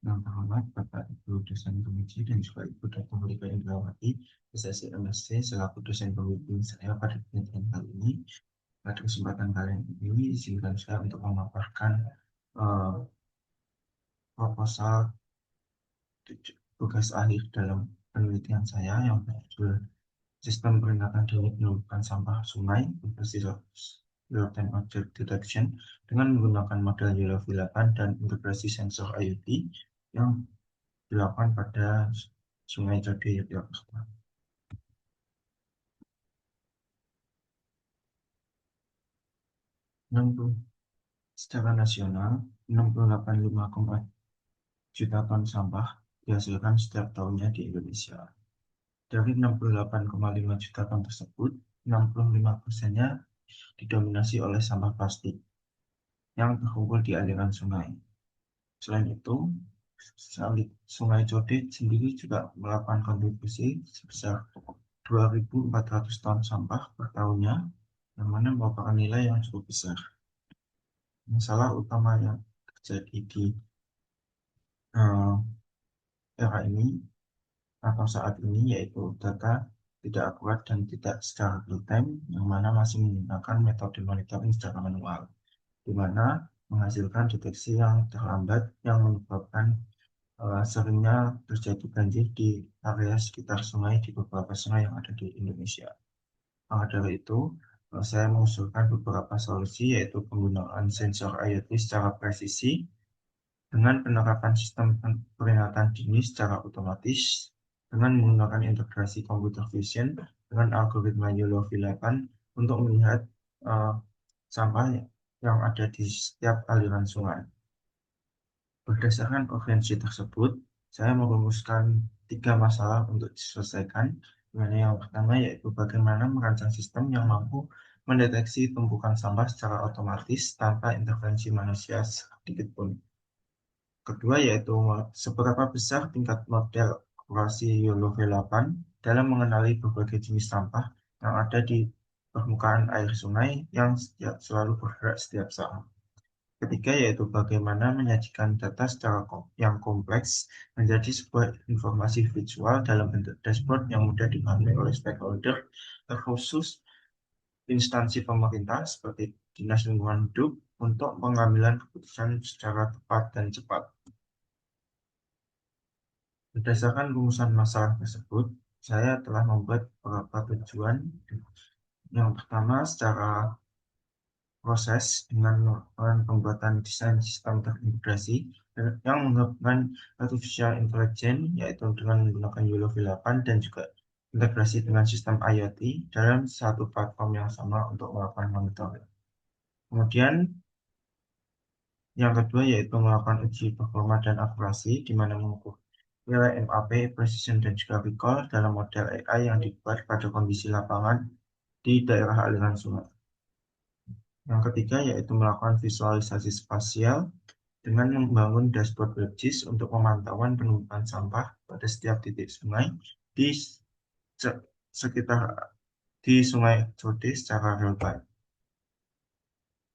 Yang terhormat Bapak Ibu dosen penguji dan juga Ibu Dr. Monika Indrawati, SSC MSc selaku dosen pembimbing saya pada penelitian kali ini. Pada kesempatan kali ini, izinkan saya untuk memaparkan eh, proposal tugas akhir dalam penelitian saya yang berjudul Sistem Peringatan Dini Penumpukan Sampah Sungai berbasis Real-Time Object Detection dengan menggunakan model Yellow-V8 dan integrasi sensor IoT yang dilakukan pada Sungai Code Yogyakarta. Secara nasional, 68,5 juta ton sampah dihasilkan setiap tahunnya di Indonesia. Dari 68,5 juta ton tersebut, 65%-nya didominasi oleh sampah plastik yang terkumpul di aliran sungai. Selain itu, Sungai Code sendiri juga melakukan kontribusi sebesar 2.400 ton sampah per tahunnya, yang mana merupakan nilai yang cukup besar. Masalah utama yang terjadi di era ini atau saat ini yaitu data tidak akurat dan tidak secara real time, yang mana masih menggunakan metode monitoring secara manual, di mana menghasilkan deteksi yang terlambat yang menyebabkan seringnya terjadi banjir di area sekitar sungai di beberapa sungai yang ada di Indonesia. Maka dari itu, saya mengusulkan beberapa solusi, yaitu penggunaan sensor IoT secara presisi dengan penerapan sistem peringatan dini secara otomatis dengan menggunakan integrasi computer vision dengan algoritma Yellow-V8 untuk melihat sampah yang ada di setiap aliran sungai. Berdasarkan urgensi tersebut, saya merumuskan 3 masalah untuk diselesaikan. Yang pertama yaitu bagaimana merancang sistem yang mampu mendeteksi tumpukan sampah secara otomatis tanpa intervensi manusia sedikit pun. Kedua yaitu seberapa besar tingkat model akurasi Yellow-V8 dalam mengenali berbagai jenis sampah yang ada di permukaan air sungai yang selalu bergerak setiap saat. Ketiga yaitu bagaimana menyajikan data secara yang kompleks menjadi sebuah informasi visual dalam bentuk dashboard yang mudah dipahami oleh stakeholder, terkhusus instansi pemerintah seperti Dinas Lingkungan Hidup untuk pengambilan keputusan secara tepat dan cepat. Berdasarkan rumusan masalah tersebut, saya telah membuat beberapa tujuan. Yang pertama, secara proses dengan melakukan pembuatan desain sistem terintegrasi yang menggabungkan artificial intelligence, yaitu dengan menggunakan Yellow-V8 dan juga integrasi dengan sistem IoT dalam satu platform yang sama untuk melakukan monitoring. Kemudian yang kedua yaitu melakukan uji performa dan akurasi, di mana mengukur nilai MAP, precision, dan juga recall dalam model AI yang dibuat pada kondisi lapangan di daerah aliran sungai. Yang ketiga yaitu melakukan visualisasi spasial dengan membangun dashboard WebGIS untuk pemantauan penumpukan sampah pada setiap titik sungai di sekitar di Sungai Code secara real time.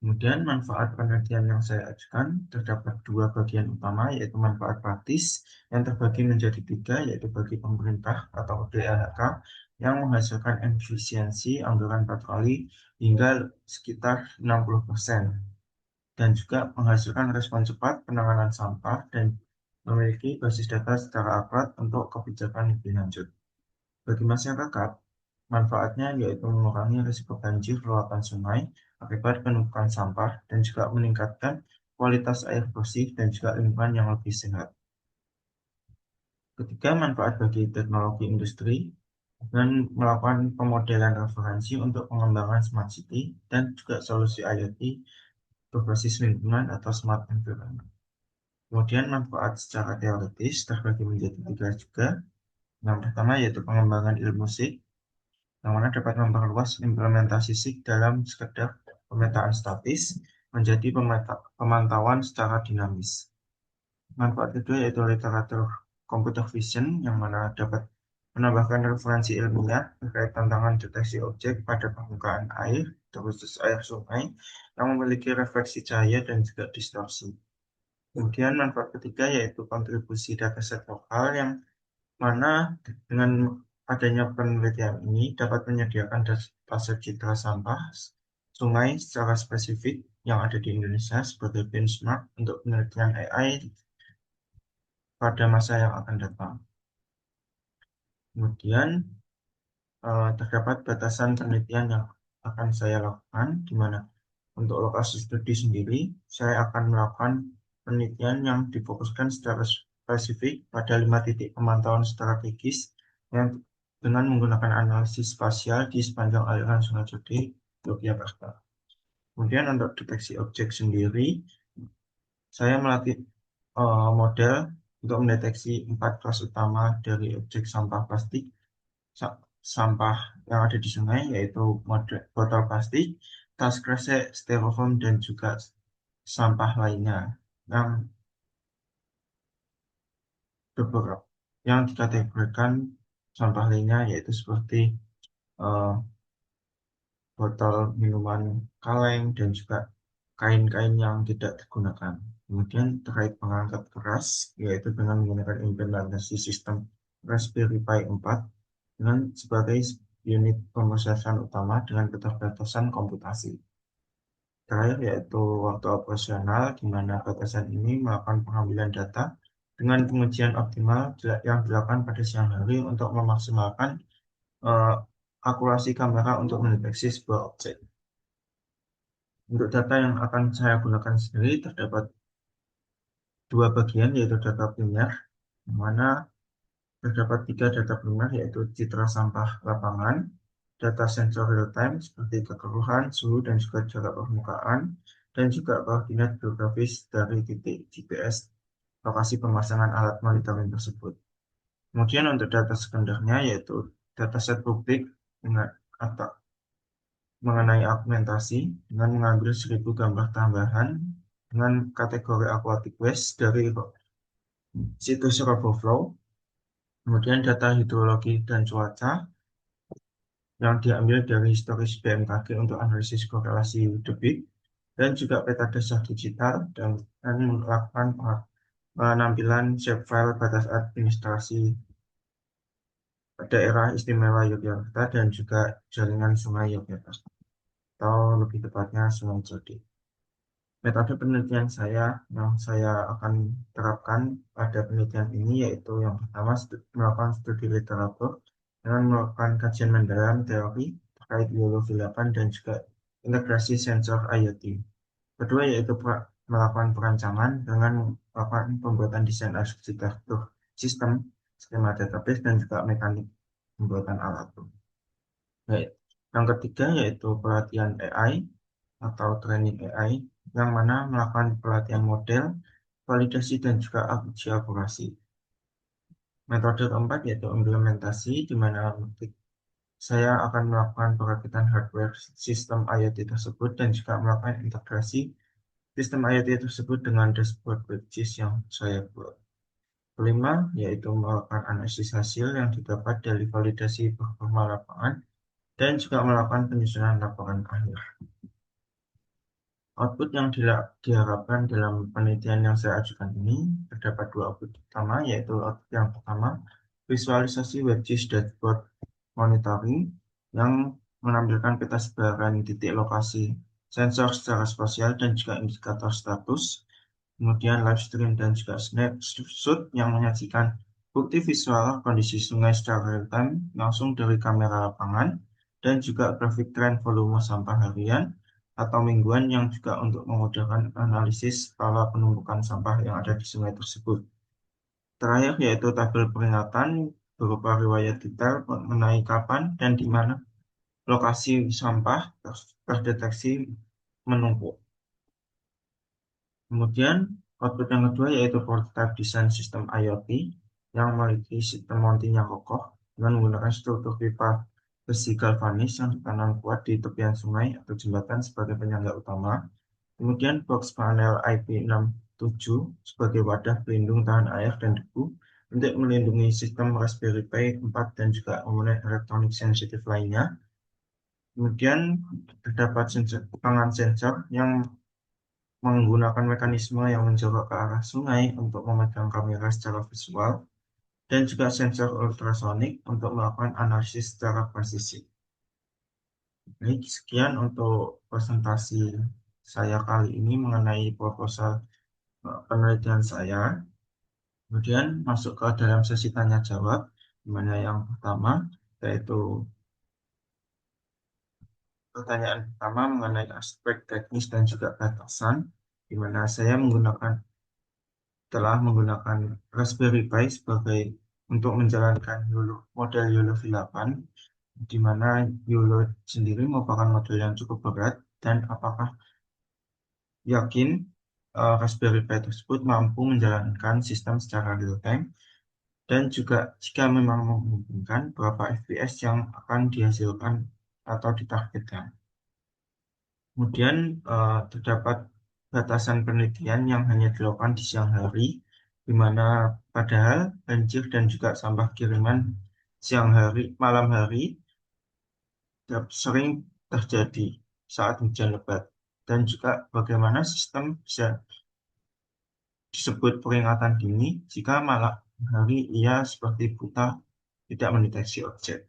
Kemudian manfaat penelitian yang saya ajukan terdapat 2 bagian utama, yaitu manfaat praktis yang terbagi menjadi 3, yaitu bagi pemerintah atau DLHK yang menghasilkan efisiensi anggaran patroli hingga sekitar 60%, dan juga menghasilkan respon cepat penanganan sampah dan memiliki basis data secara akurat untuk kebijakan lebih lanjut. Bagi masyarakat, manfaatnya yaitu mengurangi risiko banjir luapan sungai akibat penumpukan sampah dan juga meningkatkan kualitas air bersih dan juga lingkungan yang lebih sehat. Ketiga, manfaat bagi teknologi industri dan melakukan pemodelan referensi untuk pengembangan smart city dan juga solusi IoT berbasis lingkungan atau smart environment. Kemudian manfaat secara teoritis terbagi menjadi 3 juga. Yang pertama yaitu pengembangan ilmu SIG, yang mana dapat memperluas implementasi SIG dalam sekedar pemetaan statis menjadi pemantauan secara dinamis. Manfaat kedua yaitu literatur computer vision, yang mana dapat menambahkan referensi ilmiah terkait tantangan deteksi objek pada permukaan air terkhusus air sungai yang memiliki refleksi cahaya dan juga distorsi. Kemudian manfaat ketiga yaitu kontribusi dataset lokal yang mana dengan adanya penelitian ini dapat menyediakan dataset citra sampah sungai secara spesifik yang ada di Indonesia sebagai benchmark untuk penelitian AI pada masa yang akan datang. Kemudian terdapat batasan penelitian yang akan saya lakukan, di mana untuk lokasi studi sendiri, saya akan melakukan penelitian yang difokuskan secara spesifik pada 5 titik pemantauan strategis yang dengan menggunakan analisis spasial di sepanjang aliran Sungai Jodi, Yogyakarta. Kemudian untuk deteksi objek sendiri, saya melatih model untuk mendeteksi 4 kelas utama dari objek sampah plastik, sampah yang ada di sungai, yaitu botol plastik, tas kresek, styrofoam, dan juga sampah lainnya yang beberapa yang dikategorikan sampah lainnya yaitu seperti uh, botol minuman kaleng dan juga kain-kain yang tidak digunakan. Kemudian terkait pengangkat keras yaitu dengan menggunakan implementasi sistem Raspberry Pi 4 dengan sebagai unit pemrosesan utama dengan keterbatasan komputasi. Terakhir yaitu waktu operasional, di mana batasan ini melakukan pengambilan data dengan pengujian optimal yang dilakukan pada siang hari untuk memaksimalkan uh, akurasi kamera untuk mendeteksi sebuah objek. Untuk data yang akan saya gunakan sendiri terdapat dua bagian, yaitu data primer, di mana terdapat 3 data primer, yaitu citra sampah lapangan, data sensor real time seperti kekeruhan, suhu, dan juga jarak permukaan, dan juga koordinat geografis dari titik GPS lokasi pemasangan alat monitoring tersebut. Kemudian untuk data sekundernya yaitu dataset publik dengan atau mengenai augmentasi dengan mengambil 1000 gambar tambahan dengan kategori aquatic waste dari situs RoboFlow. Kemudian data hidrologi dan cuaca yang diambil dari historis BMKG untuk analisis korelasi debit dan juga peta desa digital dan melakukan penampilan shapefile batas administrasi daerah istimewa Yogyakarta dan juga jaringan sungai Yogyakarta atau lebih tepatnya Sungai Jodi. Metode penelitian saya yang saya akan terapkan pada penelitian ini yaitu yang pertama melakukan studi literatur dengan melakukan kajian mendalam teori terkait biologi lapan dan juga integrasi sensor IoT. Kedua yaitu melakukan perancangan dengan melakukan pembuatan desain arsitektur sistem, skema database, dan juga mekanik pembuatan alat. Baik. Yang ketiga yaitu pelatihan AI atau training AI, yang mana melakukan pelatihan model, validasi, dan juga uji akurasi. Metode keempat yaitu implementasi, di mana saya akan melakukan perakitan hardware sistem IoT tersebut dan juga melakukan integrasi sistem IoT tersebut dengan dashboard WebGIS yang saya buat. Kelima, yaitu melakukan analisis hasil yang didapat dari validasi performa lapangan dan juga melakukan penyusunan laporan akhir. Output yang diharapkan dalam penelitian yang saya ajukan ini terdapat 2 output utama, yaitu output yang pertama, visualisasi WebGIS dashboard monitoring yang menampilkan peta sebaran titik lokasi sensor secara spasial dan juga indikator status, kemudian live stream dan juga snapshot yang menyajikan bukti visual kondisi sungai secara real time langsung dari kamera lapangan, dan juga grafik tren volume sampah harian atau mingguan yang juga untuk memudahkan analisis skala penumpukan sampah yang ada di sungai tersebut. Terakhir yaitu tabel peringatan berupa riwayat detail mengenai kapan dan di mana lokasi sampah terdeteksi menumpuk. Kemudian output yang kedua yaitu prototype desain sistem IoT yang memiliki sistem mounting yang kokoh dengan menggunakan struktur pipa besi galvanis yang ditanam kuat di tepian sungai atau jembatan sebagai penyangga utama. Kemudian box panel IP67 sebagai wadah pelindung tahan air dan debu untuk melindungi sistem Raspberry Pi 4 dan juga komponen elektronik sensitif lainnya. Kemudian terdapat tangan sensor yang menggunakan mekanisme yang menjorok ke arah sungai untuk memegang kamera secara visual, dan juga sensor ultrasonik untuk melakukan analisis secara presisi. Baik, sekian untuk presentasi saya kali ini mengenai proposal penelitian saya. Kemudian masuk ke dalam sesi tanya jawab, di mana yang pertama yaitu pertanyaan pertama mengenai aspek teknis dan juga batasan, di mana saya telah menggunakan Raspberry Pi sebagai untuk menjalankan model YOLO V8, di mana YOLO sendiri merupakan model yang cukup berat, dan apakah yakin Raspberry Pi tersebut mampu menjalankan sistem secara real time, dan juga jika memang memungkinkan berapa FPS yang akan dihasilkan atau ditargetkan. Kemudian terdapat batasan penelitian yang hanya dilakukan di siang hari, di mana padahal banjir dan juga sampah kiriman malam hari sering terjadi saat hujan lebat, dan juga bagaimana sistem bisa disebut peringatan dini jika malam hari ia seperti buta, tidak mendeteksi objek.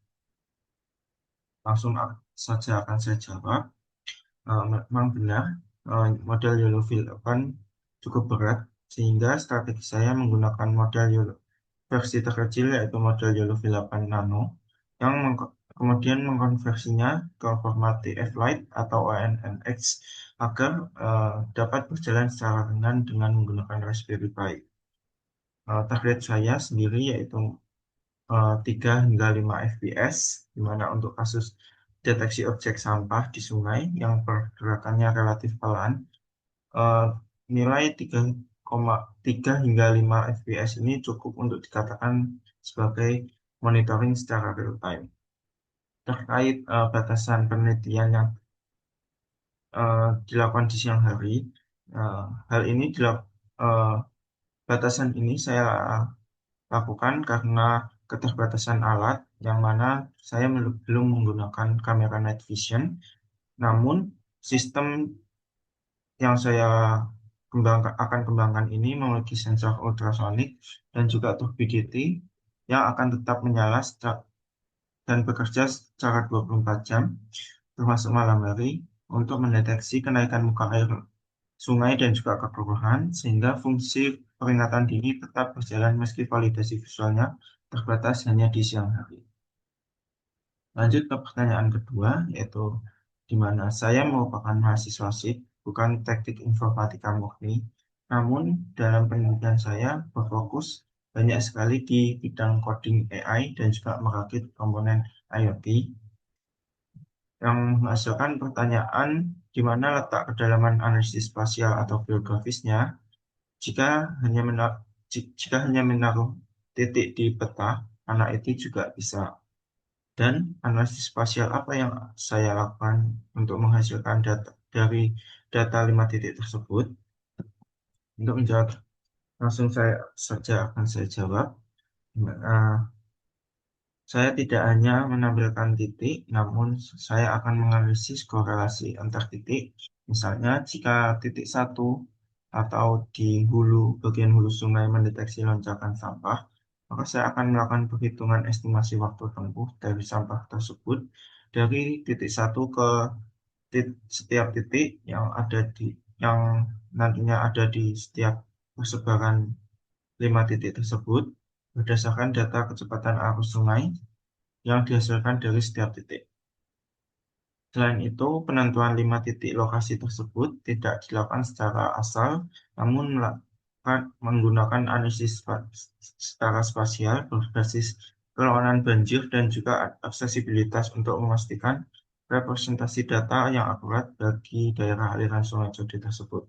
Langsung saja akan saya jawab. Memang benar, model YOLO V8 cukup berat, sehingga strategi saya menggunakan model YOLO versi terkecil, yaitu model YOLO V8 Nano, yang kemudian mengkonversinya ke format TF-Lite atau ONNX agar dapat berjalan secara ringan dengan menggunakan Raspberry Pi. Target saya sendiri yaitu 3 hingga 5 fps, di mana untuk kasus deteksi objek sampah di sungai yang pergerakannya relatif pelan, eh, nilai 3,3 hingga 5 fps ini cukup untuk dikatakan sebagai monitoring secara real time. Terkait batasan penelitian yang dilakukan di siang hari, eh, hal ini eh, batasan ini saya lakukan karena keterbatasan alat, yang mana saya belum menggunakan kamera night vision. Namun sistem yang saya akan kembangkan ini memiliki sensor ultrasonik dan juga turbidity yang akan tetap menyala dan bekerja secara 24 jam termasuk malam hari untuk mendeteksi kenaikan muka air sungai dan juga kekeruhan, sehingga fungsi peringatan dini tetap berjalan meski validasi visualnya terbatas hanya di siang hari. Lanjut ke pertanyaan kedua, yaitu di mana saya merupakan mahasiswa SIP, bukan teknik informatika murni, namun dalam penelitian saya berfokus banyak sekali di bidang coding AI dan juga merakit komponen IoT, yang menghasilkan pertanyaan di mana letak kedalaman analisis spasial atau geografisnya jika jika hanya menaruh titik di peta, anak itu juga bisa. Dan analisis spasial apa yang saya lakukan untuk menghasilkan data dari data 5 titik tersebut? Untuk menjawab langsung saja akan saya jawab. Uh, Saya tidak hanya menampilkan titik, namun saya akan menganalisis korelasi antar titik. Misalnya, jika titik satu atau di bagian hulu sungai mendeteksi lonjakan sampah, maka saya akan melakukan perhitungan estimasi waktu tempuh dari sampah tersebut dari titik satu ke setiap titik yang nantinya ada di setiap persebaran 5 titik tersebut berdasarkan data kecepatan arus sungai yang dihasilkan dari setiap titik. Selain itu, penentuan 5 titik lokasi tersebut tidak dilakukan secara asal, namun menggunakan analisis secara spasial berbasis kerawanan banjir dan juga aksesibilitas untuk memastikan representasi data yang akurat bagi daerah aliran sungai Jodi tersebut.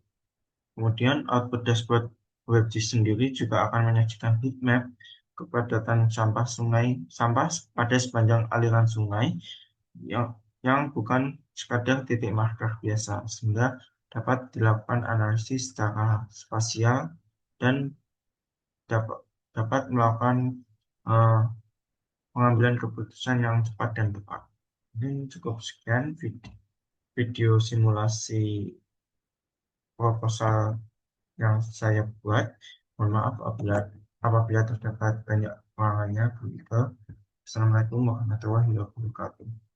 Kemudian output dashboard WebGIS sendiri juga akan menyajikan heat map kepadatan sampah pada sepanjang aliran sungai yang bukan sekadar titik marker biasa, sehingga dapat dilakukan analisis secara spasial dan dapat melakukan uh, pengambilan keputusan yang cepat dan tepat. Mungkin cukup sekian video simulasi proposal yang saya buat. Mohon maaf apabila terdapat banyak kekurangannya. Begitu. Assalamualaikum warahmatullahi wabarakatuh.